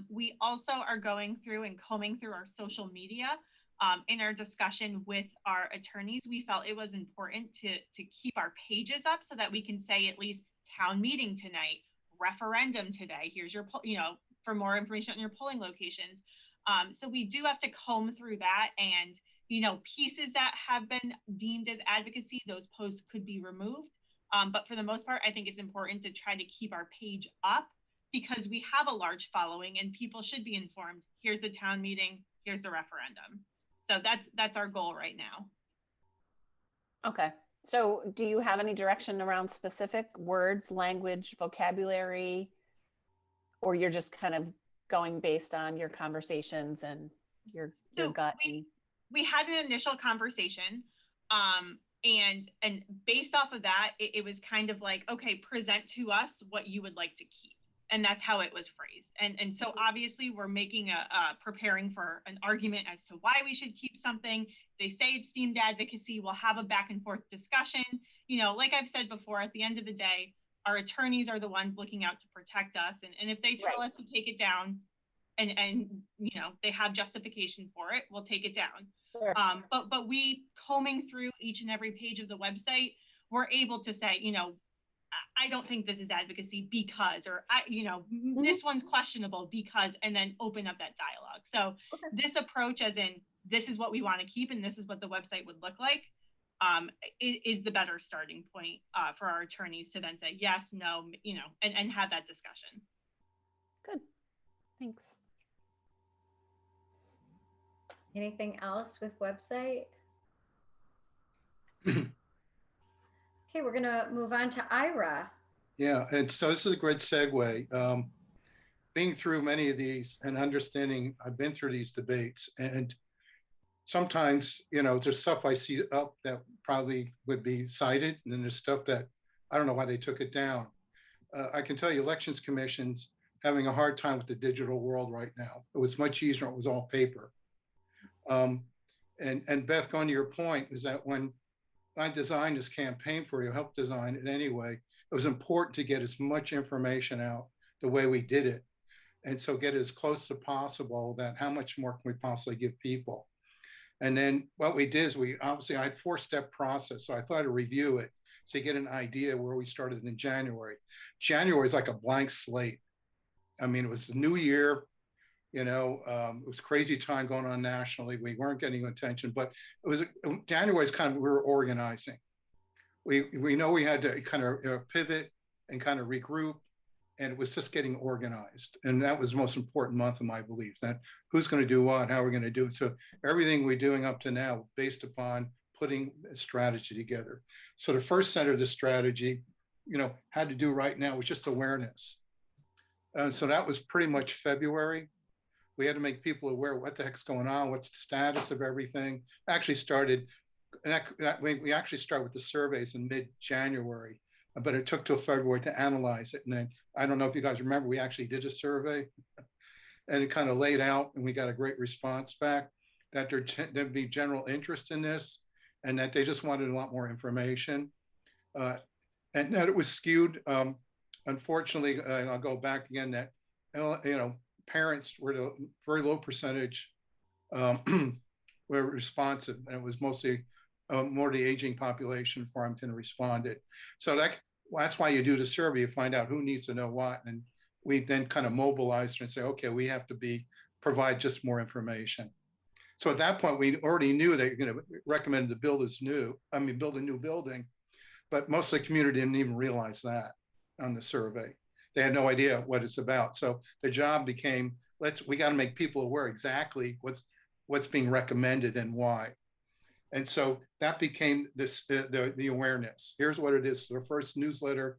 We also are going through and combing through our social media. In our discussion with our attorneys, we felt it was important to keep our pages up so that we can say at least town meeting tonight, referendum today, here's your, for more information on your polling locations. So we do have to comb through that, and pieces that have been deemed as advocacy, those posts could be removed. But for the most part, I think it's important to try to keep our page up because we have a large following and people should be informed. Here's the town meeting, here's the referendum. So that's our goal right now. Okay. So do you have any direction around specific words, language, vocabulary, or you're just kind of going based on your conversations and your gut? We had an initial conversation, and based off of that, it was kind of like, okay, present to us what you would like to keep. And that's how it was phrased. And so obviously we're making preparing for an argument as to why we should keep something. They say it's deemed advocacy. We'll have a back and forth discussion. Like I've said before, at the end of the day, our attorneys are the ones looking out to protect us. And if they tell us to take it down and they have justification for it, we'll take it down. Sure. But we combing through each and every page of the website, we're able to say, I don't think this is advocacy because, or this one's questionable because, and then open up that dialogue. So this approach, as in this is what we want to keep and this is what the website would look like, is the better starting point for our attorneys to then say yes, no, and have that discussion. Good, thanks. Anything else with website? Okay, we're going to move on to Ira. Yeah, and so this is a great segue. Being through many of these and understanding, I've been through these debates, and sometimes, there's stuff I see up that probably would be cited, and then there's stuff that I don't know why they took it down. I can tell you Elections Commission's having a hard time with the digital world right now. It was much easier, it was all paper. And Beth, going to your point, is that when I designed this campaign for you, helped design it anyway, it was important to get as much information out the way we did it. And so get as close to possible that how much more can we possibly give people? And then what we did is I had a 4-step process. So I thought I'd review it so you get an idea where we started in January. January is like a blank slate. I mean, it was the new year. It was crazy time going on nationally. We weren't getting attention, but January is kind of, we were organizing. We know we had to kind of pivot and kind of regroup, and it was just getting organized. And that was the most important month of my belief, that who's going to do what, how we're going to do it. So everything we're doing up to now based upon putting a strategy together. So the first center of the strategy, had to do right now was just awareness. So that was pretty much February. We had to make people aware what the heck's going on, what's the status of everything. Actually started, we actually started with the surveys in mid-January, but it took till February to analyze it. And then, I don't know if you guys remember, we actually did a survey and it kind of laid out, and we got a great response back that there'd be general interest in this and that they just wanted a lot more information. And that it was skewed. Unfortunately, I'll go back again, that, parents were a very low percentage were responsive, and it was mostly more the aging population. Farmington responded. So that's why you do the survey, you find out who needs to know what, and we then kind of mobilized and say, okay, we have to provide just more information. So at that point, we already knew that you're going to recommend to build a new building, but most of the community didn't even realize that on the survey. They had no idea what it's about. So the job became, we got to make people aware exactly what's being recommended and why. And so that became the awareness. Here's what it is. The first newsletter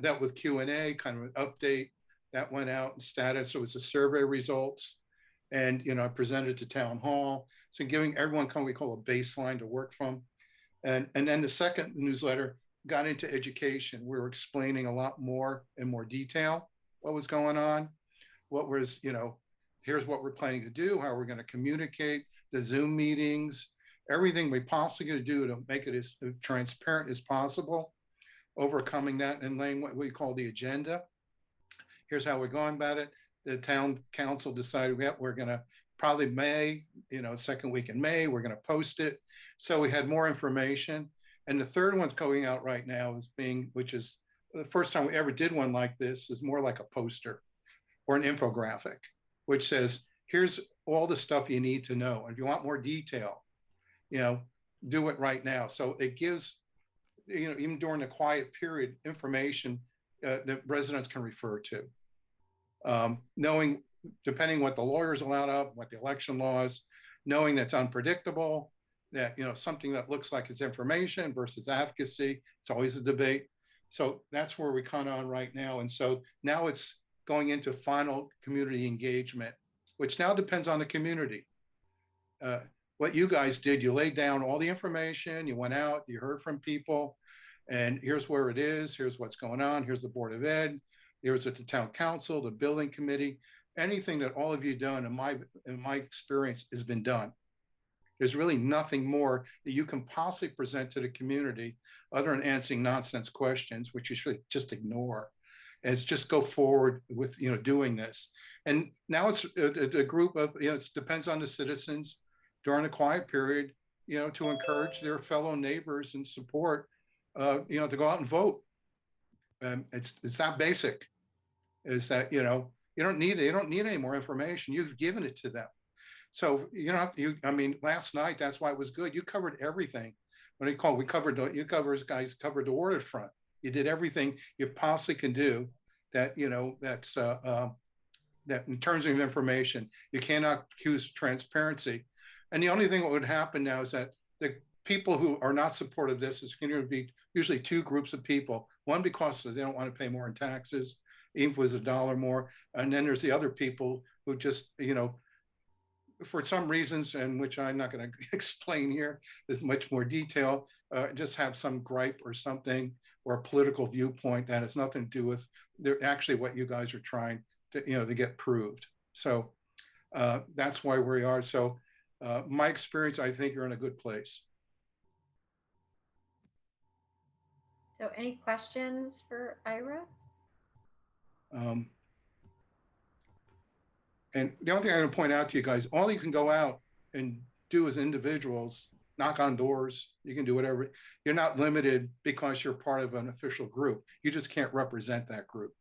that with Q&A, kind of an update that went out in status. So it was the survey results, and I presented to town hall. So giving everyone we call a baseline to work from. And then the second newsletter got into education. We were explaining a lot more in more detail what was going on, what was, here's what we're planning to do, how we're going to communicate, the Zoom meetings, everything we possibly going to do to make it as transparent as possible, overcoming that and laying what we call the agenda. Here's how we're going about it. the town council decided we're going to probably May, second week in May, we're going to post it. So we had more information. And the third one's going out right now which is the first time we ever did one like this, is more like a poster or an infographic, which says, here's all the stuff you need to know. And if you want more detail, do it right now. So it gives, even during the quiet period, information that residents can refer to. Knowing, depending what the lawyers allowed up, what the election laws, knowing that's unpredictable, that, something that looks like it's information versus advocacy, it's always a debate. So that's where we kind of on right now. And so now it's going into final community engagement, which now depends on the community. What you guys did, you laid down all the information, you went out, you heard from people, and here's where it is, here's what's going on, here's the Board of Ed, here's at the town council, the building committee, anything that all of you done in my experience has been done. There's really nothing more that you can possibly present to the community other than answering nonsense questions, which you should just ignore. And it's just go forward with, doing this. And now it's a group of, it depends on the citizens during the quiet period, to encourage their fellow neighbors and support, to go out and vote. It's that basic, is that, they don't need any more information. You've given it to them. So, last night, that's why it was good. You covered everything. What do you call it? Guys covered the waterfront. You did everything you possibly can do that, that's that in terms of information, you cannot accuse transparency. And the only thing that would happen now is that the people who are not supportive of this is going to be usually two groups of people. One, because they don't want to pay more in taxes, even if it was $1 more. And then there's the other people who just, for some reasons, and which I'm not going to explain here, there's much more detail, just have some gripe or something, or a political viewpoint that has nothing to do with actually what you guys are trying to, to get proved. So that's why we are. So my experience, I think you're in a good place. So any questions for Ira? And the only thing I'm going to point out to you guys, all you can go out and do as individuals, knock on doors, you can do whatever. You're not limited because you're part of an official group. You just can't represent that group.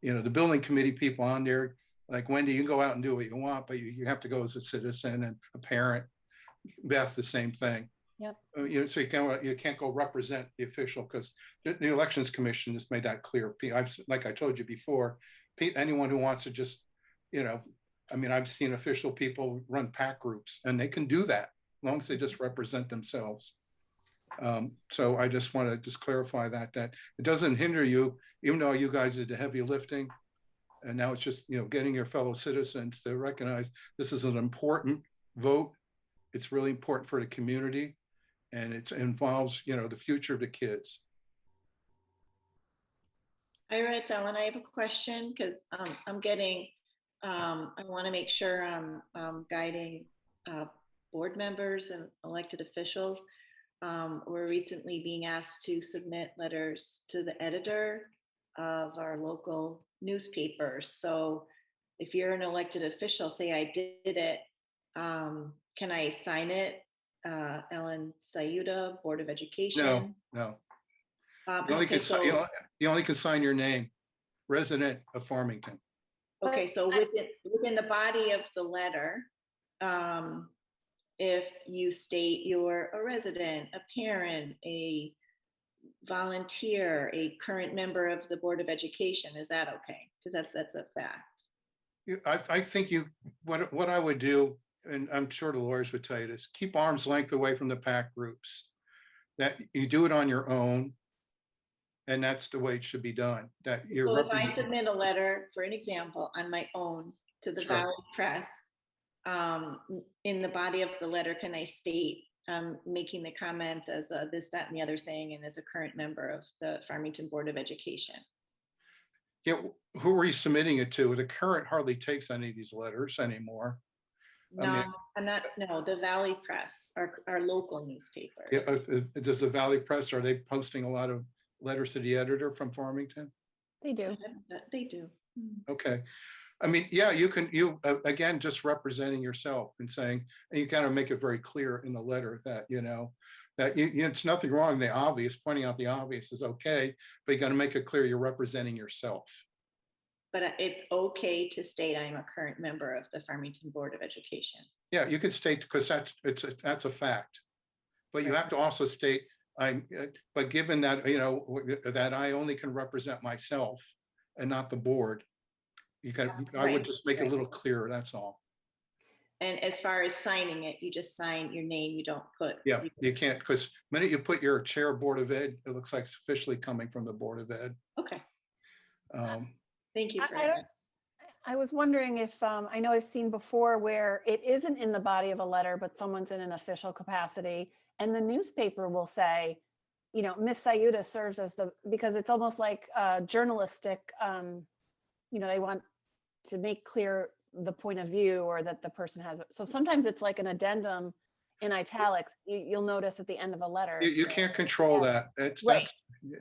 The building committee people on there, like Wendy, you can go out and do what you want, but you have to go as a citizen and a parent. Beth, the same thing. Yep. So you can't go represent the official, because the Elections Commission has made that clear. Like I told you before, anyone who wants to just, I've seen official people run PAC groups, and they can do that as long as they just represent themselves. So I just want to clarify that it doesn't hinder you, even though you guys did the heavy lifting. And now it's just, getting your fellow citizens to recognize this is an important vote. It's really important for the community, and it involves, the future of the kids. Ira, it's Ellen. I have a question, because I'm getting, I want to make sure I'm guiding board members and elected officials. We're recently being asked to submit letters to the editor of our local newspapers. So if you're an elected official, say I did it, can I sign it? Ellen Sayuda, Board of Education. No. You only can sign your name, resident of Farmington. Okay, so within the body of the letter, if you state you're a resident, a parent, a volunteer, a current member of the Board of Education, is that okay? Because that's a fact. I think what I would do, and I'm sure the lawyers would tell you this, keep arm's length away from the PAC groups. That you do it on your own, and that's the way it should be done. That you're So if I submit a letter, for an example, on my own to the Valley Press, in the body of the letter, can I state making the comments as a this, that, and the other thing, and as a current member of the Farmington Board of Education? Yeah, who are you submitting it to? The current hardly takes any of these letters anymore. No, I'm not. No, the Valley Press, our local newspapers. Yeah, does the Valley Press, are they posting a lot of letters to the editor from Farmington? They do. They do. Okay. I mean, yeah, you can, again, just representing yourself and saying, and you kind of make it very clear in the letter that, that it's nothing wrong. The obvious, pointing out the obvious is okay, but you got to make it clear you're representing yourself. But it's okay to state I'm a current member of the Farmington Board of Education. Yeah, you can state, because that's a fact. But you Right. have to also state, but given that, that I only can represent myself and not the board, I would just make it a little clearer, that's all. And as far as signing it, you just sign your name, you don't put. Yeah, you can't, because the minute you put your chair Board of Ed, it looks like it's officially coming from the Board of Ed. Okay, thank you for I that. I was wondering if, I know I've seen before where it isn't in the body of a letter, but someone's in an official capacity, and the newspaper will say, Miss Sayuda serves as because it's almost like journalistic, they want to make clear the point of view, or that the person has. So sometimes it's like an addendum in italics. You'll notice at the end of a letter. You can't control that. Right.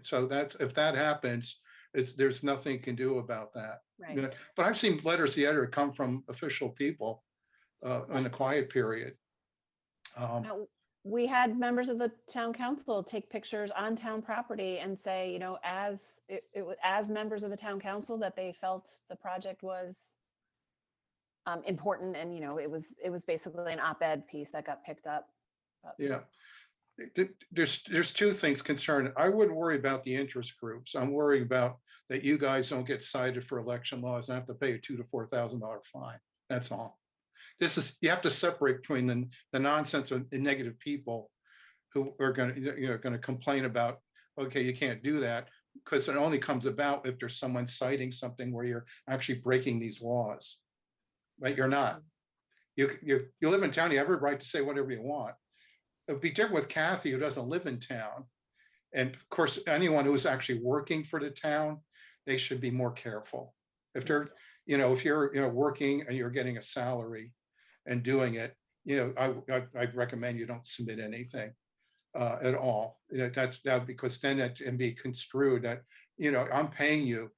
So if that happens, there's nothing you can do about that. Right. But I've seen letters to the editor come from official people in a quiet period. We had members of the town council take pictures on town property and say, as members of the town council, that they felt the project was important, and it was basically an op-ed piece that got picked up. Yeah, there's two things concerned. I wouldn't worry about the interest groups. I'm worried about that you guys don't get cited for election laws and have to pay a $2,000 to $4,000 fine. That's all. You have to separate between the nonsense and negative people who are going to complain about, okay, you can't do that, because it only comes about if there's someone citing something where you're actually breaking these laws. Right? You're not. You live in town. You have every right to say whatever you want. It'd be different with Kathy, who doesn't live in town. And of course, anyone who's actually working for the town, they should be more careful. If they're, if you're, working and you're getting a salary and doing it, I'd recommend you don't submit anything at all. That's because then it can be construed that, I'm paying you.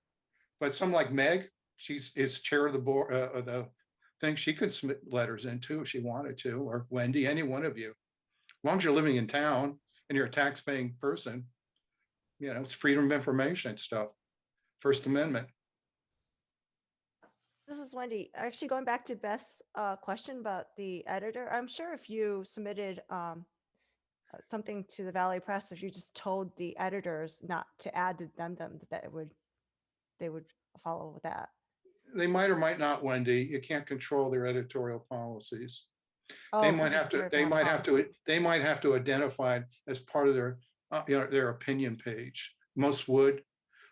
But someone like Meg, is chair of the board of the thing. She could submit letters in too if she wanted to, or Wendy, any one of you. As long as you're living in town and you're a tax-paying person, it's freedom of information stuff. First Amendment. This is Wendy. Actually, going back to Beth's question about the editor, I'm sure if you submitted something to the Valley Press, if you just told the editors not to add the addendum, that they would follow with that. They might or might not, Wendy. You can't control their editorial policies. Oh, They might have to identify it as part of their opinion page. Most would.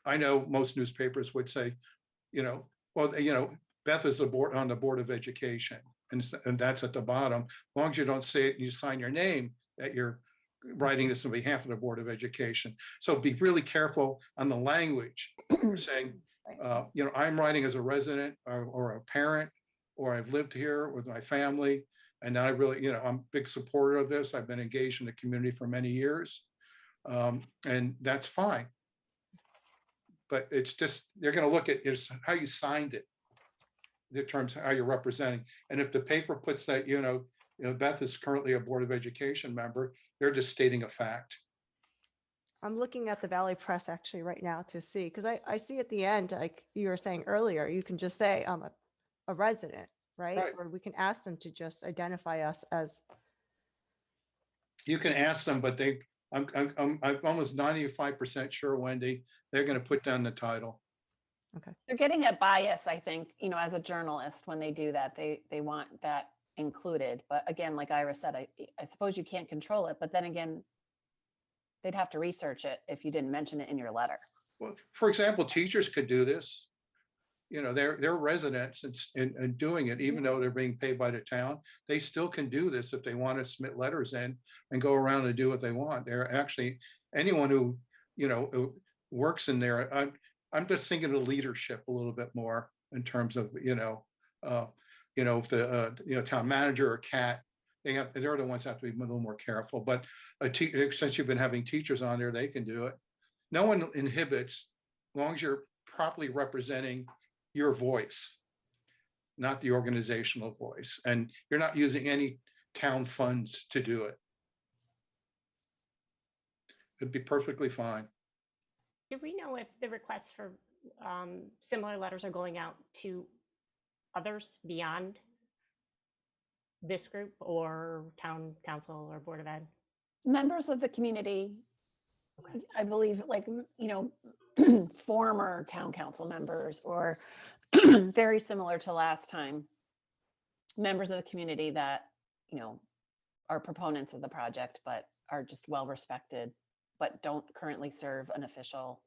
I know most newspapers would say, Beth is on the Board of Education, and that's at the bottom. As long as you don't say it, you sign your name that you're writing this on behalf of the Board of Education. So be really careful on the language. Saying, I'm writing as a resident or a parent, or I've lived here with my family, and I really, I'm a big supporter of this. I've been engaged in the community for many years, and that's fine. But it's just, they're going to look at how you signed it, in terms of how you're representing. And if the paper puts that, Beth is currently a Board of Education member, they're just stating a fact. I'm looking at the Valley Press actually right now to see, because I see at the end, like you were saying earlier, you can just say I'm a resident, right? Or we can ask them to just identify us as. You can ask them, but I'm almost 95% sure, Wendy, they're going to put down the title. Okay. They're getting at bias, I think, as a journalist, when they do that, they want that included. But again, like Ira said, I suppose you can't control it, but then again, they'd have to research it if you didn't mention it in your letter. Well, for example, teachers could do this. They're residents and doing it, even though they're being paid by the town. They still can do this if they want to submit letters in and go around and do what they want. They're actually, anyone who, who works in there, I'm just thinking of leadership a little bit more in terms of, if the, town manager or Cat, they're the ones that have to be a little more careful. But since you've been having teachers on there, they can do it. No one inhibits, as long as you're properly representing your voice. not the organizational voice. And you're not using any town funds to do it. It'd be perfectly fine. Do we know if the requests for similar letters are going out to others beyond this group or town council or board of ed? Members of the community, I believe, like, former town council members, or very similar to last time, members of the community that, are proponents of the project, but are just well respected, but don't currently serve an official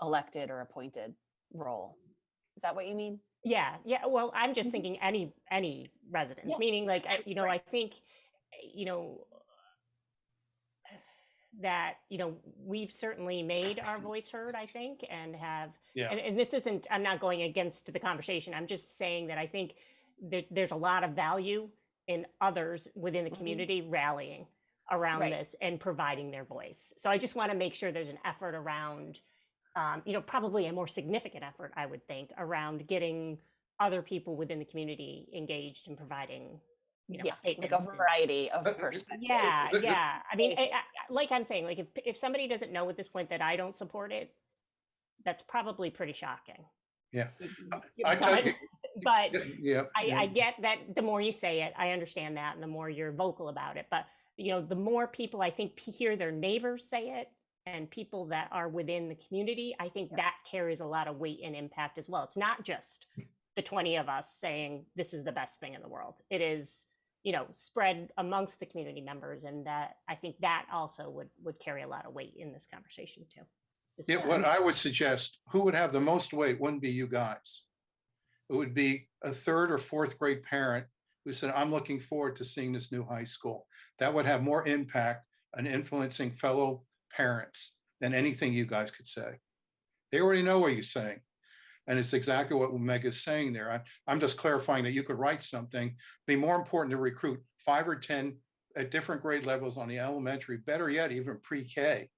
elected or appointed role. Is that what you mean? Yeah. Well, I'm just thinking any residents, Yeah. meaning like, I think, that, we've certainly made our voice heard, I think, and have, Yeah. and this isn't, I'm not going against the conversation. I'm just saying that I think that there's a lot of value in others within the community rallying around Right. this and providing their voice. So I just want to make sure there's an effort around, probably a more significant effort, I would think, around getting other people within the community engaged in providing, Yeah, like a statements and- variety of perspectives. Yeah. I mean, like I'm saying, like if somebody doesn't know at this point that I don't support it, that's probably pretty shocking. Yeah. But Yeah. I get that the more you say it, I understand that, and the more you're vocal about it. But the more people I think hear their neighbors say it, and people that are within the community, I think that carries a lot of weight and impact as well. It's not just the 20 of us saying this is the best thing in the world. It is, spread amongst the community members, and that I think that also would carry a lot of weight in this conversation too. Yeah, what I would suggest, who would have the most weight wouldn't be you guys. It would be a 3rd or 4th grade parent who said, I'm looking forward to seeing this new high school. That would have more impact on influencing fellow parents than anything you guys could say. They already know what you're saying. And it's exactly what Meg is saying there. I'm just clarifying that you could write something, be more important to recruit 5 or 10 at different grade levels on the elementary, better yet, even pre-K,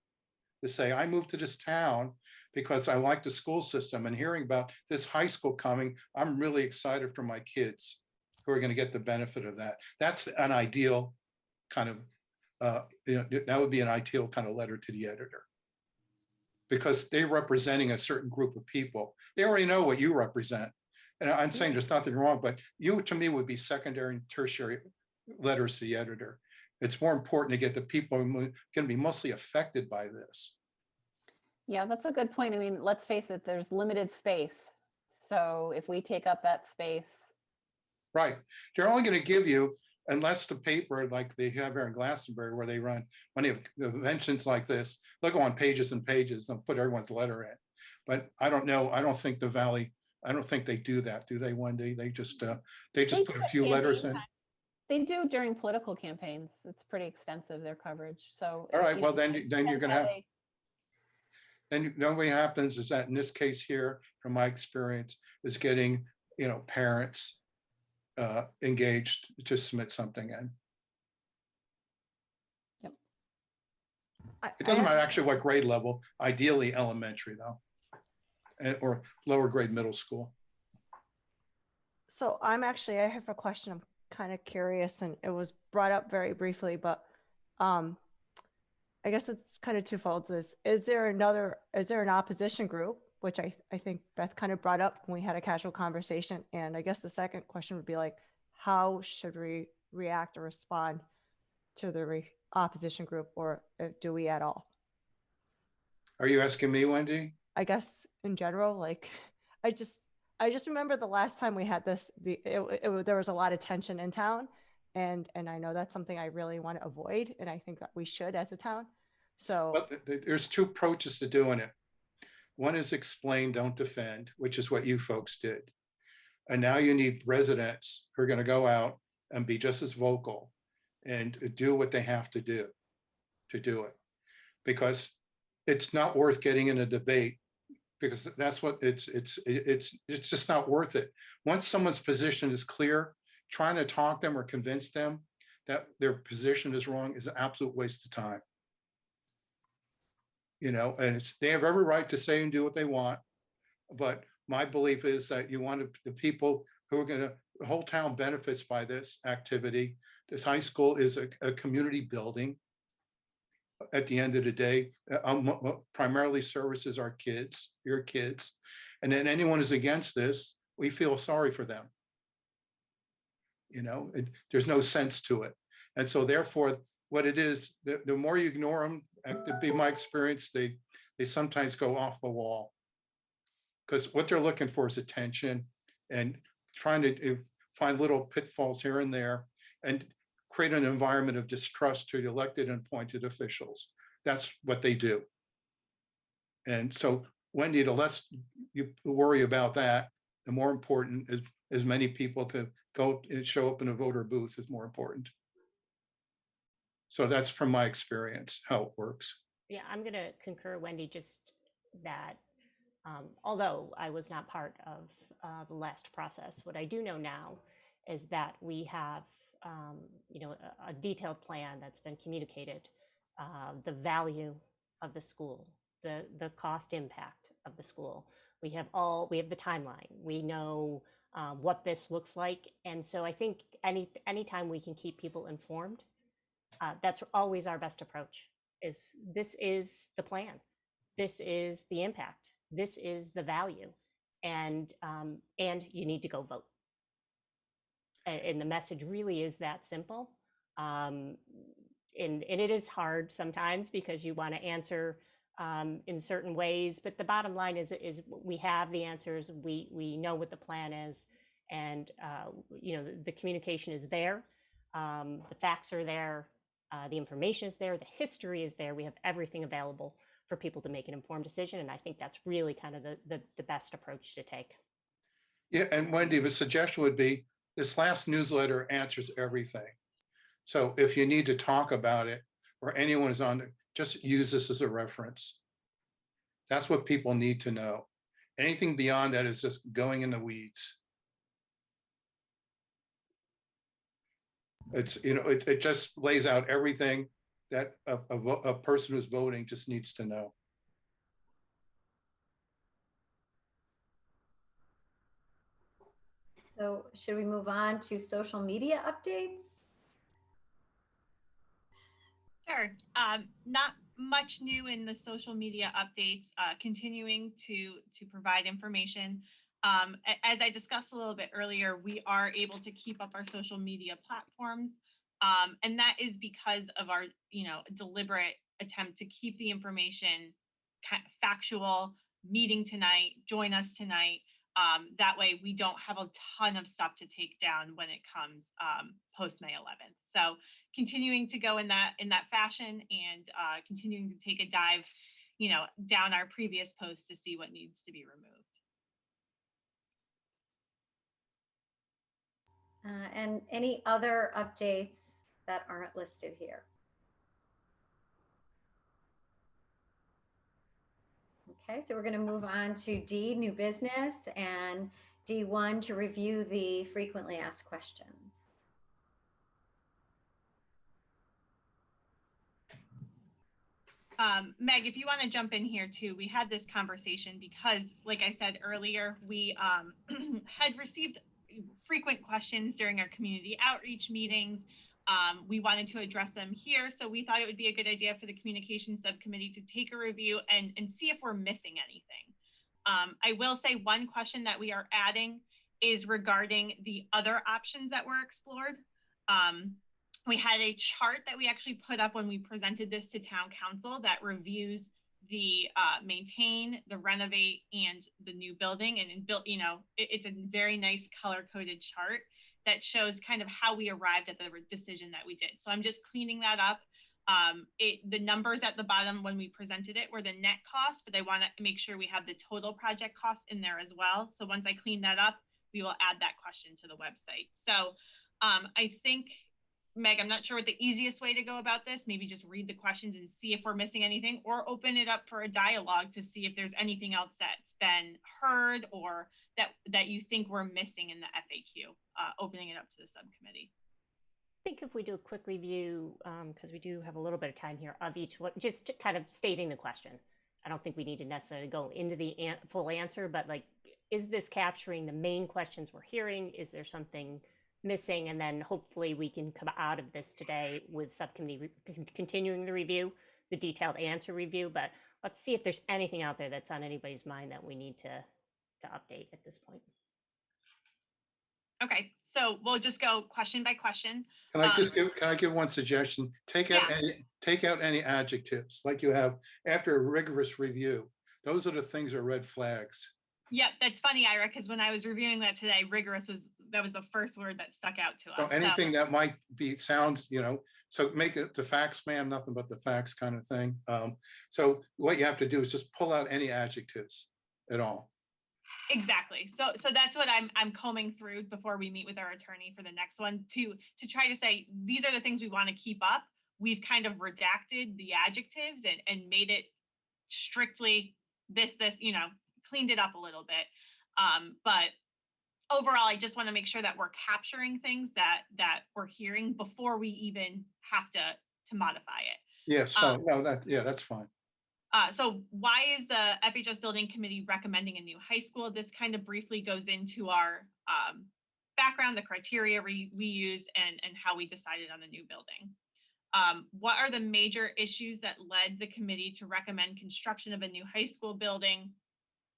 to say, I moved to this town because I like the school system, and hearing about this high school coming, I'm really excited for my kids who are going to get the benefit of that. That's an ideal kind of, that would be an ideal kind of letter to the editor, because they're representing a certain group of people. They already know what you represent. And I'm saying there's nothing wrong, but you, to me, would be secondary and tertiary letters to the editor. It's more important to get the people who are going to be mostly affected by this. Yeah, that's a good point. I mean, let's face it, there's limited space. So if we take up that space. Right. They're only going to give you, unless the paper like they have here in Glastonbury, where they run, when they have conventions like this, they'll go on pages and pages and put everyone's letter in. But I don't know. I don't think the Valley, I don't think they do that, do they, Wendy? They just put a few letters in. They do during political campaigns. It's pretty extensive, their coverage. So all right, well, then you're going to have, then what happens is that in this case here, from my experience, is getting, parents engaged to submit something in. Yep. It doesn't matter actually what grade level, ideally elementary though, or lower grade middle school. So I have a question. I'm kind of curious, and it was brought up very briefly, but I guess it's kind of twofold. Is there an opposition group, which I think Beth kind of brought up when we had a casual conversation. And I guess the second question would be like, how should we react or respond to the opposition group, or do we at all? Are you asking me, Wendy? I guess in general, like, I just remember the last time we had this, there was a lot of tension in town, and I know that's something I really want to avoid, and I think that we should as a town. So but there's 2 approaches to doing it. One is explain, don't defend, which is what you folks did. And now you need residents who are going to go out and be just as vocal and do what they have to do it. Because it's not worth getting in a debate, because that's what it's just not worth it. Once someone's position is clear, trying to talk them or convince them that their position is wrong is an absolute waste of time. And they have every right to say and do what they want, but my belief is that you want the people who are going to, the whole town benefits by this activity. This high school is a community building. At the end of the day, primarily services our kids, your kids. And then anyone who's against this, we feel sorry for them. You know, there's no sense to it. And so therefore, what it is, the more you ignore them, to be my experience, they sometimes go off the wall. Because what they're looking for is attention and trying to find little pitfalls here and there and create an environment of distrust to the elected and appointed officials. That's what they do. And so, Wendy, the less you worry about that, the more important is as many people to go and show up in a voter booth is more important. So that's from my experience, how it works. Yeah, I'm going to concur, Wendy, just that although I was not part of the last process, what I do know now is that we have, a detailed plan that's been communicated, the value of the school, the cost impact of the school. We have the timeline. We know what this looks like, and so I think anytime we can keep people informed, that's always our best approach. This is the plan, this is the impact, this is the value, and you need to go vote. And the message really is that simple. And it is hard sometimes because you want to answer in certain ways, but the bottom line is we have the answers, we know what the plan is, and the communication is there, the facts are there, the information is there, the history is there, we have everything available for people to make an informed decision, and I think that's really kind of the best approach to take. Yeah, and Wendy, the suggestion would be, this last newsletter answers everything. So if you need to talk about it, or anyone is on it, just use this as a reference. That's what people need to know. Anything beyond that is just going in the weeds. It's, it just lays out everything that a person who's voting just needs to know. So should we move on to social media updates? Sure. Not much new in the social media updates, continuing to provide information. As I discussed a little bit earlier, we are able to keep up our social media platforms. And that is because of our, deliberate attempt to keep the information factual, meeting tonight, join us tonight. That way we don't have a ton of stuff to take down when it comes post May 11th. So continuing to go in that fashion, and continuing to take a dive, down our previous posts to see what needs to be removed. And any other updates that aren't listed here? Okay, so we're going to move on to D, new business, and D1 to review the frequently asked questions. Meg, if you want to jump in here too, we had this conversation because, like I said earlier, we had received frequent questions during our community outreach meetings. We wanted to address them here, so we thought it would be a good idea for the communications subcommittee to take a review and see if we're missing anything. I will say one question that we are adding is regarding the other options that were explored. We had a chart that we actually put up when we presented this to town council that reviews the maintain, the renovate, and the new building. And it's a very nice color-coded chart that shows kind of how we arrived at the decision that we did. So I'm just cleaning that up. The numbers at the bottom when we presented it were the net cost, but I want to make sure we have the total project cost in there as well. So once I clean that up, we will add that question to the website. So I think, Meg, I'm not sure what the easiest way to go about this, maybe just read the questions and see if we're missing anything, or open it up for a dialogue to see if there's anything else that's been heard or that you think we're missing in the FAQ, opening it up to the subcommittee. I think if we do a quick review, because we do have a little bit of time here, of each one, just kind of stating the question. I don't think we need to necessarily go into the full answer, but like is this capturing the main questions we're hearing? Is there something missing? And then hopefully we can come out of this today with subcommittee continuing the review, the detailed answer review. But let's see if there's anything out there that's on anybody's mind that we need to update at this point. Okay, so we'll just go question by question. Can I give one suggestion? Take out any adjectives like you have after a rigorous review. Those are the things that are red flags. Yep, that's funny, Ira, because when I was reviewing that today, rigorous was the first word that stuck out to us. So anything that might be sound, so make it the facts, ma'am, nothing but the facts kind of thing. So what you have to do is just pull out any adjectives at all. Exactly. So that's what I'm combing through before we meet with our attorney for the next one to try to say, these are the things we want to keep up. We've kind of redacted the adjectives and made it strictly this, cleaned it up a little bit. But overall, I just want to make sure that we're capturing things that we're hearing before we even have to modify it. Yes. So that's fine. So why is the FHS Building Committee recommending a new high school? This kind of briefly goes into our background, the criteria we use, and how we decided on the new building. What are the major issues that led the committee to recommend construction of a new high school building?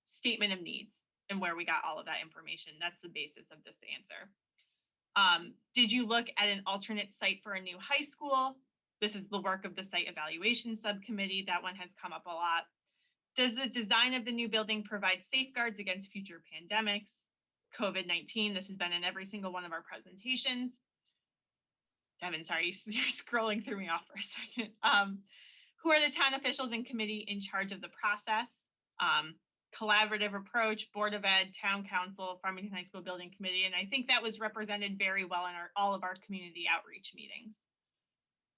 Statement of needs, and where we got all of that information. That's the basis of this answer. Did you look at an alternate site for a new high school? This is the work of the site evaluation subcommittee. That one has come up a lot. Does the design of the new building provide safeguards against future pandemics? COVID-19, this has been in every single one of our presentations. Devin, sorry, you're scrolling through me off for a second. Who are the town officials and committee in charge of the process? Collaborative approach, Board of Ed, Town Council, Farmington High School Building Committee, and I think that was represented very well in all of our community outreach meetings.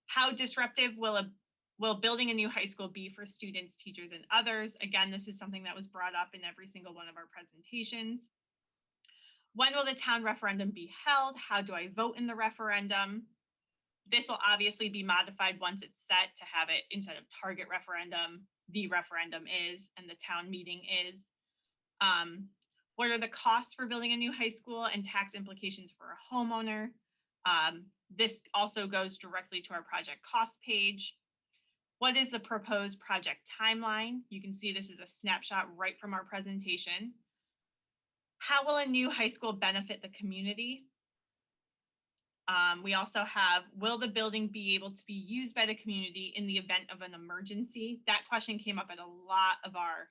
How disruptive will building a new high school be for students, teachers, and others? Again, this is something that was brought up in every single one of our presentations. When will the town referendum be held? How do I vote in the referendum? This will obviously be modified once it's set to have it instead of target referendum, the referendum is, and the town meeting is. What are the costs for building a new high school and tax implications for a homeowner? This also goes directly to our project cost page. What is the proposed project timeline? You can see this is a snapshot right from our presentation. How will a new high school benefit the community? We also have, will the building be able to be used by the community in the event of an emergency? That question came up at a lot of our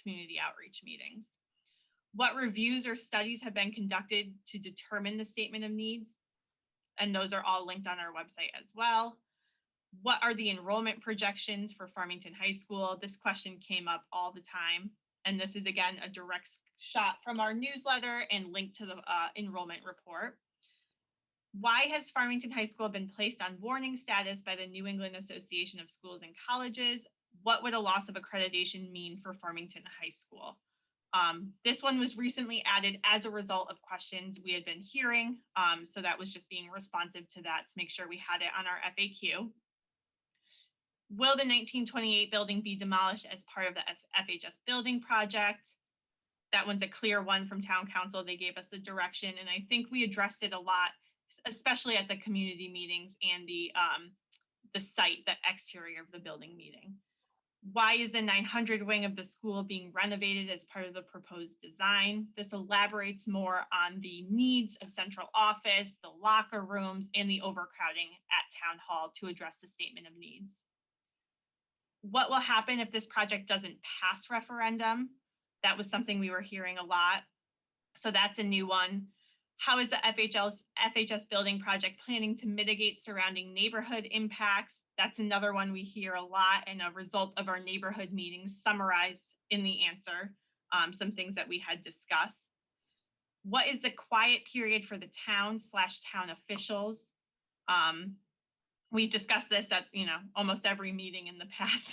community outreach meetings. What reviews or studies have been conducted to determine the statement of needs? And those are all linked on our website as well. What are the enrollment projections for Farmington High School? This question came up all the time. And this is, again, a direct shot from our newsletter and linked to the enrollment report. Why has Farmington High School been placed on warning status by the New England Association of Schools and Colleges? What would a loss of accreditation mean for Farmington High School? This one was recently added as a result of questions we had been hearing. So that was just being responsive to that to make sure we had it on our FAQ. Will the 1928 building be demolished as part of the FHS building project? That one's a clear one from Town Council. They gave us a direction, and I think we addressed it a lot, especially at the community meetings and the site, the exterior of the building meeting. Why is the 900 wing of the school being renovated as part of the proposed design? This elaborates more on the needs of central office, the locker rooms, and the overcrowding at Town Hall to address the statement of needs. What will happen if this project doesn't pass referendum? That was something we were hearing a lot. So that's a new one. How is the FHS building project planning to mitigate surrounding neighborhood impacts? That's another one we hear a lot, and a result of our neighborhood meetings summarized in the answer, some things that we had discussed. What is the quiet period for the town/town officials? We've discussed this at almost every meeting in the past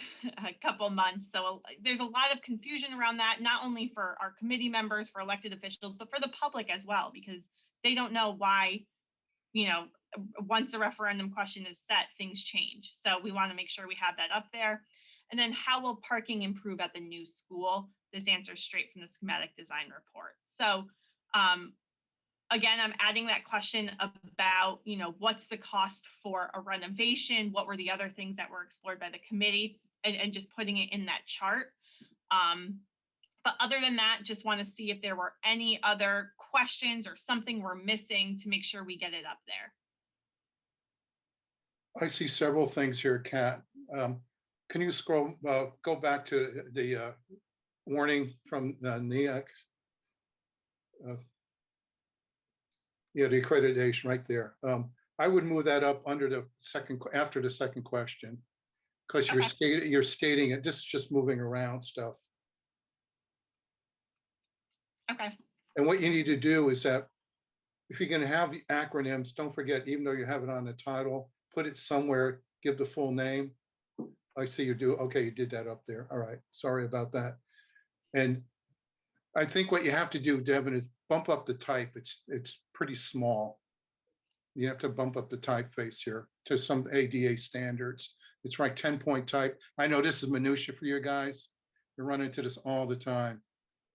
couple months. So there's a lot of confusion around that, not only for our committee members, for elected officials, but for the public as well, because they don't know why, once the referendum question is set, things change. So we want to make sure we have that up there. And then how will parking improve at the new school? this answer straight from the schematic design report. So again, I'm adding that question about, what's the cost for a renovation? What were the other things that were explored by the committee, and just putting it in that chart. But other than that, just want to see if there were any other questions or something we're missing to make sure we get it up there. I see several things here, Kat. Can you scroll, go back to the warning from the NEAC? Yeah, the accreditation right there. I would move that up under the after the second question, because you're stating it. This is just moving around stuff. Okay. And what you need to do is that if you're going to have the acronyms, don't forget, even though you have it on the title, put it somewhere, give the full name. I see you do. Okay, you did that up there. All right. Sorry about that. And I think what you have to do, Devin, is bump up the type. It's pretty small. You have to bump up the typeface here to some ADA standards. It's right, 10-point type. I know this is minutia for you guys. You run into this all the time.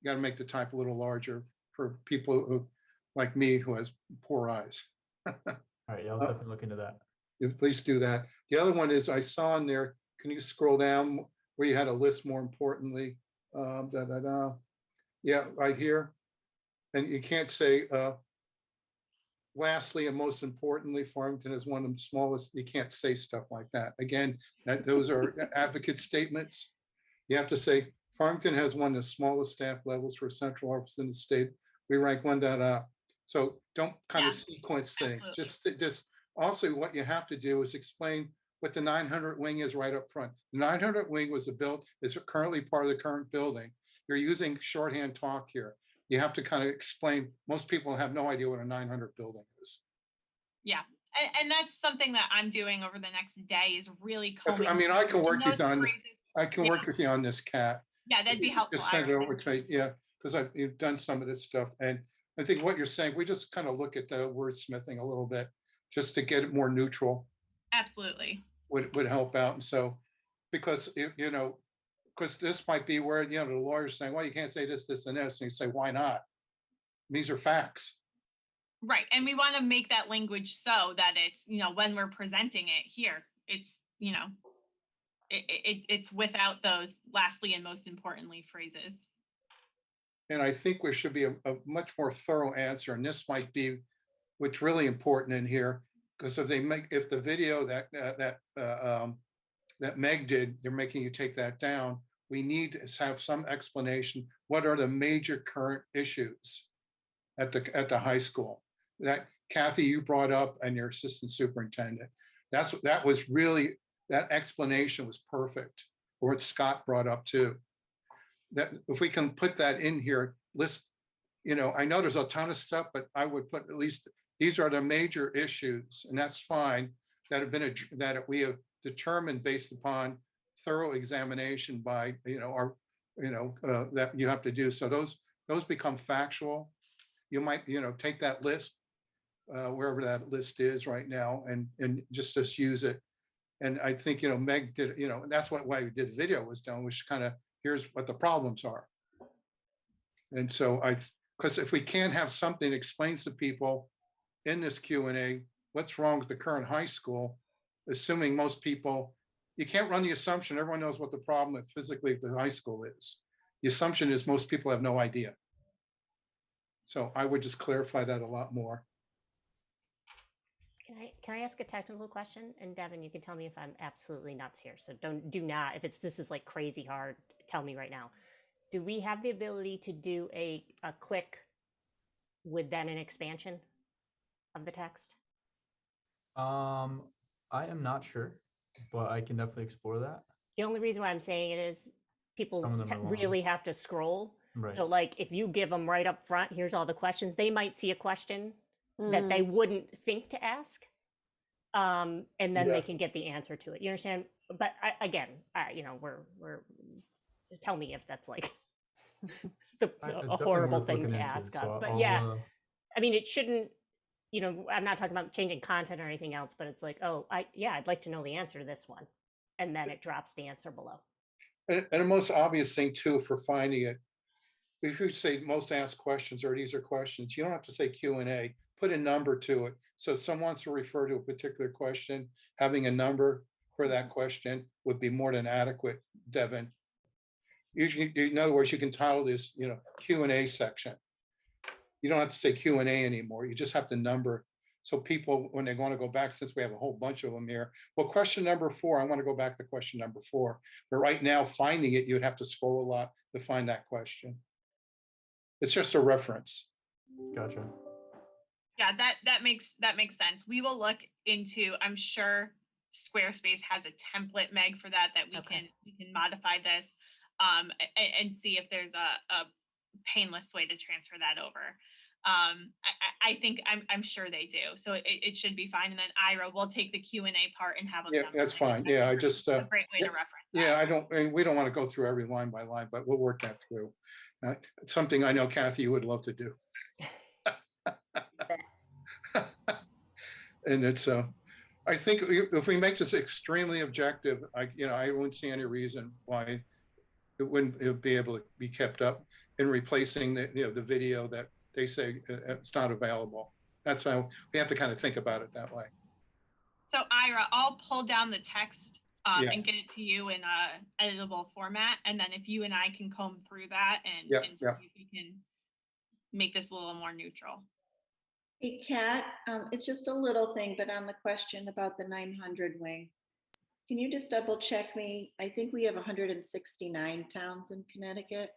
You got to make the type a little larger for people who, like me, who has poor eyes. All right, yeah, I'll definitely look into that. Please do that. The other one is I saw in there, can you scroll down where you had a list more importantly? Yeah, right here. And you can't say, lastly and most importantly, Farmington is one of the smallest. You can't say stuff like that. Again, those are advocate statements. You have to say, Farmington has one of the smallest staff levels for a central office in the state. We rank one . So don't kind of sequence things. Absolutely. Just also what you have to do is explain what the 900 wing is right up front. The 900 wing was is currently part of the current building. You're using shorthand talk here. You have to kind of explain. Most people have no idea what a 900 building is. Yeah. And that's something that I'm doing over the next day, is really combing. I mean, I can work with you on. phrases. I can work with you on this, Kat. Yeah, that'd be helpful. Just send it over to me. Yeah, because you've done some of this stuff, and I think what you're saying, we just kind of look at the wordsmithing a little bit, just to get it more neutral. Absolutely. Would help out, and so because because this might be where the lawyer's saying, well, you can't say this, this, and this, and you say, why not? These are facts. Right. And we want to make that language so that it's, when we're presenting it here, it's, it's without those lastly and most importantly phrases. And I think there should be a much more thorough answer. And this might be what's really important in here, because if the video that Meg did, they're making you take that down. We need to have some explanation. What are the major current issues at the high school that Kathy, you brought up, and your assistant superintendent? That explanation was perfect. Or what Scott brought up too. That if we can put that in here, list, I know there's a ton of stuff, but I would put at least these are the major issues, and that's fine, that we have determined based upon thorough examination by that you have to do. So those become factual. You might take that list wherever that list is right now and just use it. And I think Meg did, and that's why we did the video was done, which kind of here's what the problems are. And so because if we can't have something that explains to people in this Q&A what's wrong with the current high school, assuming most people, you can't run the assumption everyone knows what the problem with physically the high school is. The assumption is most people have no idea. So I would just clarify that a lot more. Can I ask a technical question? And Devin, you can tell me if I'm absolutely nuts here. So do not, if this is like crazy hard, tell me right now. Do we have the ability to do a click with then an expansion of the text? I am not sure, but I can definitely explore that. The only reason why I'm saying it is people really have to scroll. Right. So like if you give them right up front, here's all the questions, they might see a question that they wouldn't think to ask. And then they can get the answer to it. You understand? But we're tell me if that's like a horrible thing to ask us. But I mean, it shouldn't, I'm not talking about changing content or anything else, but it's like, I'd like to know the answer to this one. And then it drops the answer below. And the most obvious thing too for finding it, if you say most asked questions or these are questions, you don't have to say Q&A, put a number to it. So if someone wants to refer to a particular question, having a number for that question would be more than adequate, Devin. Usually, in other words, you can title this, Q&A section. You don't have to say Q&A anymore. You just have to number. So people, when they want to go back, since we have a whole bunch of them here, well, question number 4, I want to go back to question number 4. But right now, finding it, you'd have to scroll a lot to find that question. It's just a reference. Gotcha. Yeah, that makes sense. We will look into, I'm sure Squarespace has a template, Meg, for that we can modify this and see if there's a painless way to transfer that over. I think I'm sure they do. So it should be fine. And then Ira will take the Q&A part and have them. Yeah, that's fine. Yeah, I just a great way to reference that. We don't want to go through every line by line, but we'll work that through. It's something I know Kathy, you would love to do. And it's I think if we make this extremely objective, I wouldn't see any reason why it wouldn't be able to be kept up in replacing the video that they say it's not available. That's how we have to kind of think about it that way. So Ira, I'll pull down the text Yeah. and get it to you in a editable format, and then if you and I can comb through that and see if we can make this a little more neutral. Hey, Kat, it's just a little thing, but on the question about the 900 wing, can you just double check me? I think we have 169 towns in Connecticut.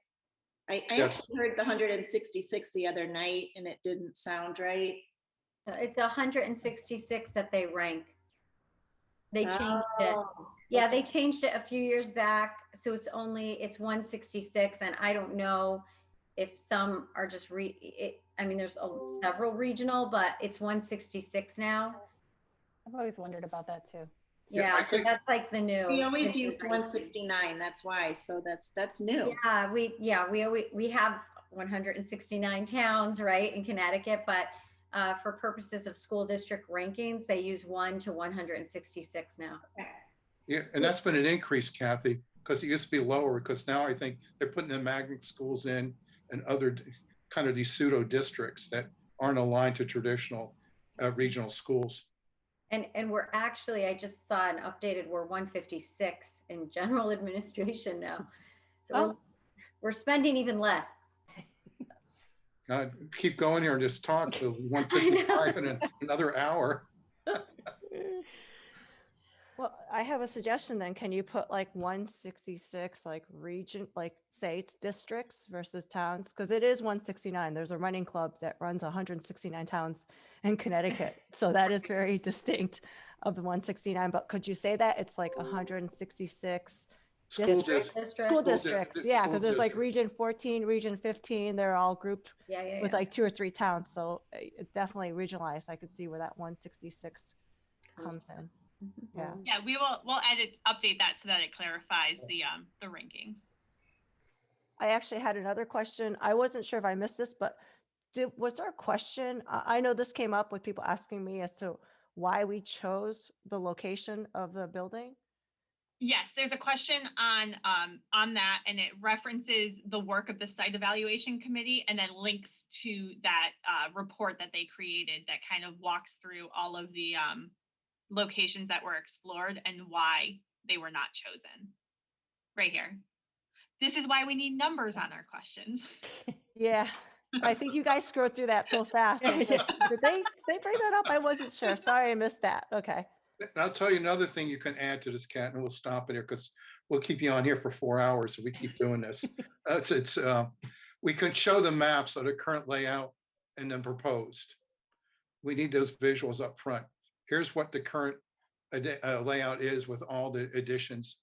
I Yes. actually heard the 166 the other night and it didn't sound right. It's 166 that they rank. They changed it. Oh, Yeah, okay. they changed it a few years back. So it's 166. And I don't know if some are just there's several regional, but it's 166 now. I've always wondered about that too. Yeah, Yeah, I so think that's like the new. We always the new used ranking. 169, that's why. So that's new. Yeah, we have 169 towns, right, in Connecticut, but for purposes of school district rankings, they use 1 to 166 now. Yeah, and that's been an increase, Kathy, because it used to be lower, because now I think they're putting the magnet schools in and other kind of these pseudo districts that aren't aligned to traditional regional schools. And we're actually, I just saw an updated, we're 156 in general administration now. So we're spending even less. God, keep going here and just talk till 155 in another hour. Well, I have a suggestion then. Can you put like 166, like region, like say it's districts versus towns? Because it is 169. There's a running club that runs 169 towns in Connecticut. So that is very distinct of the 169. But could you say that it's like 166 districts? School districts. Yeah, because there's like region 14, region 15. They're all grouped with like 2 or 3 towns. So it definitely regionalized. I could see where that 166 comes in. Yeah, we'll update that so that it clarifies the rankings. I actually had another question. I wasn't sure if I missed this, but was there a question? I know this came up with people asking me as to why we chose the location of the building. Yes, there's a question on that, and it references the work of the site evaluation committee and then links to that report that they created that kind of walks through all of the locations that were explored and why they were not chosen. Right here. This is why we need numbers on our questions. Yeah, I think you guys scrolled through that so fast. I was like, did they bring that up? I wasn't sure. Sorry, I missed that. Okay. And I'll tell you another thing you can add to this, Kat, and we'll stop it here because we'll keep you on here for 4 hours if we keep doing this. We can show the maps of the current layout and then proposed. We need those visuals up front. Here's what the current layout is with all the additions,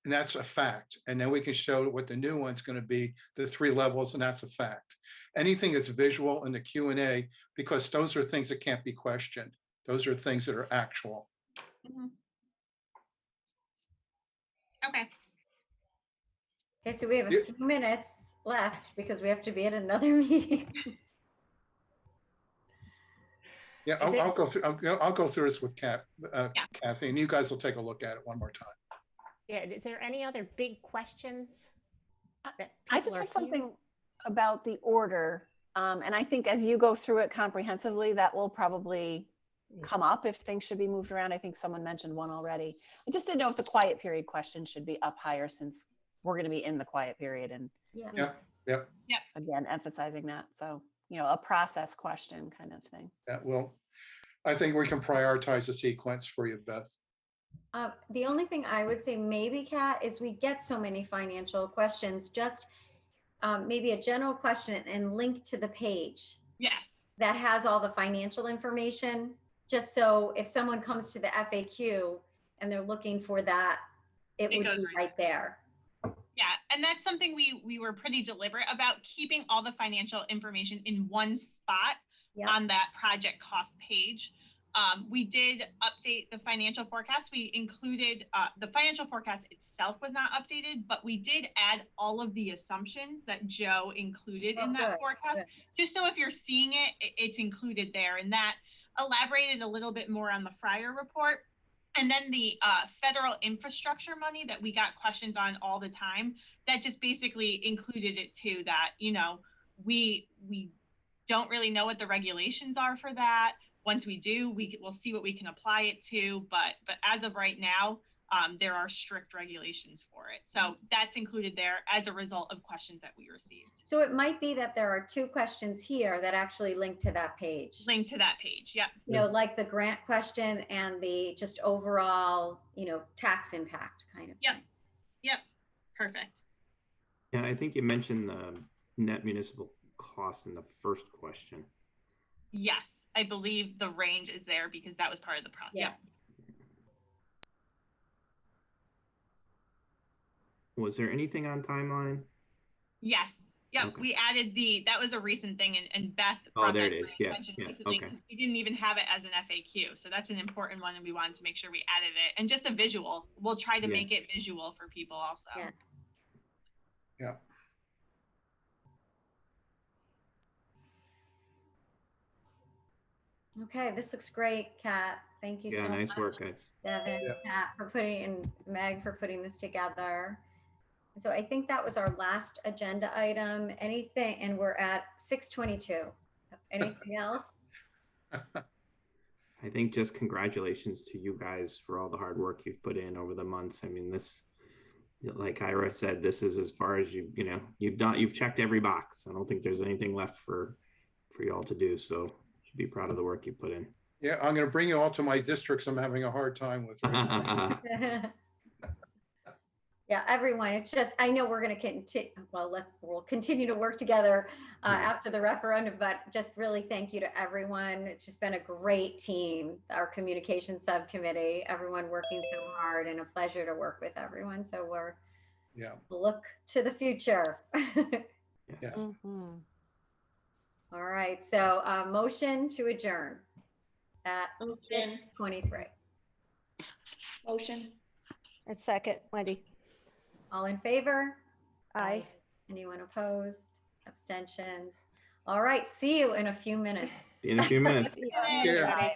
and that's a fact. And then we can show what the new one's going to be, the 3 levels, and that's a fact. Anything that's visual in the Q&A, because those are things that can't be questioned. Those are things that are actual. Mm-hmm. Okay. Okay, so we have a few minutes left because we have to be at another meeting. Yeah, I'll go through this with Kathy, and you guys will take a look at it one more time. Yeah, is there any other big questions? that I people just are had hearing? something about the order. And I think as you go through it comprehensively, that will probably come up if things should be moved around. I think someone mentioned one already. I just didn't know if the quiet period question should be up higher since we're going to be in the quiet period and Yeah. again, emphasizing that. So, you know, a process question kind of thing. That will, I think we can prioritize the sequence for you, Beth. The only thing I would say maybe, Kat, is we get so many financial questions, just maybe a general question and link to the page Yes. that has all the financial information, just so if someone comes to the FAQ and they're looking for that, it would goes be right there. Yeah, and that's something we were pretty deliberate about, keeping all the financial information in one spot Yep. on that project cost page. We did update the financial forecast. We included the financial forecast itself was not updated, but we did add all of the assumptions that Joe included in that forecast, just so if you're seeing it, it's included there. And that elaborated a little bit more on the Fryer report. And then the federal infrastructure money that we got questions on all the time, that just basically included it too, that, you know, we don't really know what the regulations are for that. Once we do, we'll see what we can apply it to. But as of right now, there are strict regulations for it. So that's included there as a result of questions that we received. So it might be that there are two questions here that actually link to that page. Link to that page, yep. You know, like the grant question and the just overall, you know, tax impact kind of thing. Yep, perfect. Yeah, I think you mentioned the net municipal cost in the first question. Yes, I believe the range is there because that was part of the process. Yeah. Yep. Was there anything on timeline? Yes. Yep. Okay. We added that was a recent thing, and Beth. Oh, there it is. Yeah. Recently, Okay. We didn't even have it as an FAQ. So that's an important one, and we wanted to make sure we added it. And just a visual. We'll try to make it visual for people also. Yes. Yeah. Okay, this looks great, Kat. Thank you so much. Yeah, nice work, guys. Devin, Kat, for putting, and Meg for putting this together. And so I think that was our last agenda item. Anything, and we're at 6:22. Anything else? I think just congratulations to you guys for all the hard work you've put in over the months. I mean, this, like Ira said, this is as far as you've checked every box. I don't think there's anything left for you all to do. So you should be proud of the work you put in. Yeah, I'm going to bring you all to my districts I'm having a hard time with. Right now. Yeah, everyone. It's just, I know we're going to continue. Well, we'll continue to work together after the referendum, but just really thank you to everyone. It's just been a great team, our communications subcommittee, everyone working so hard, and a pleasure to work with everyone. So we'll look to the future. Yes. Mm-hmm. All right. So motion to adjourn at 6:23. Motion. And second, Wendy. All in favor? Aye. Anyone opposed? Abstentions? All right. See you in a few minutes. See you in a few minutes. Yeah.